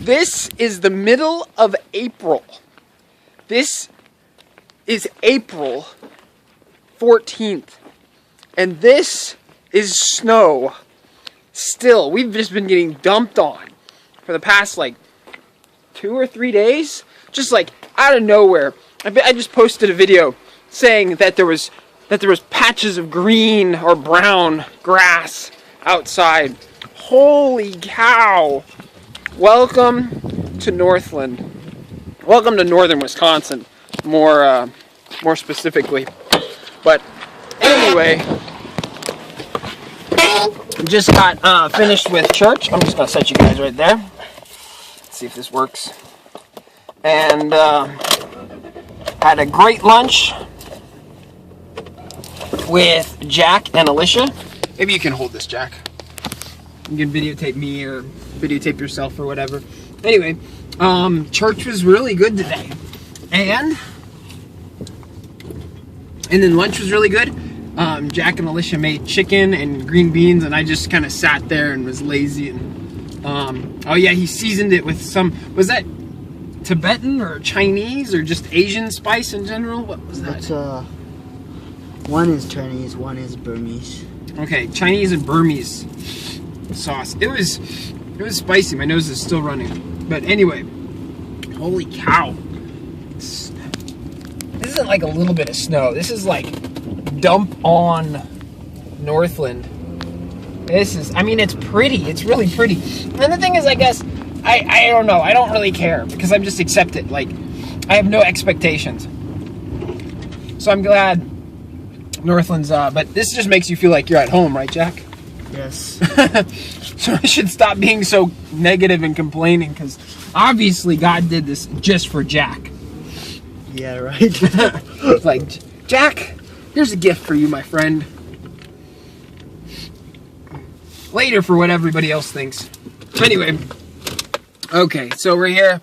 This is the middle of April. This is April 14th. And this is snow. Still, we've just been getting dumped on for the past like 2 or 3 days. Just like out of nowhere. I just posted a video saying that there was patches of green or brown grass outside. Holy cow. Welcome to Northland. Welcome to northern Wisconsin, more specifically. But anyway, just got finished with church. I'm just gonna set you guys right there. Let's see if this works. And had a great lunch with Jack and Alicia. Maybe you can hold this, Jack. You can videotape me or videotape yourself or whatever. Anyway, church was really good today. And then lunch was really good. Jack and Alicia made chicken and green beans, and I just kind of sat there and was lazy. And oh yeah, he seasoned it with some, was that Tibetan or Chinese or just Asian spice in general? What was that? It's one is Chinese, one is Burmese. Okay, Chinese and Burmese sauce. It was spicy. My nose is still running. But anyway, holy cow. This isn't like a little bit of snow. This is like dump on Northland. This is, I mean, it's pretty. It's really pretty. And the thing is, I guess, I don't know. I don't really care because I'm just accepted. Like, I have no expectations. So I'm glad Northland's, but this just makes you feel like you're at home, right, Jack? Yes. So I should stop being so negative and complaining because obviously God did this just for Jack. Yeah, right. It's like, Jack, here's a gift for you, my friend. Later for what everybody else thinks. Anyway, okay, so we're here.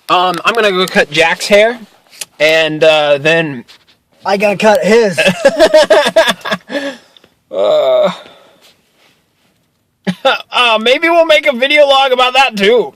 I'm gonna go cut Jack's hair, and then I gotta cut his. Maybe we'll make a video log about that too.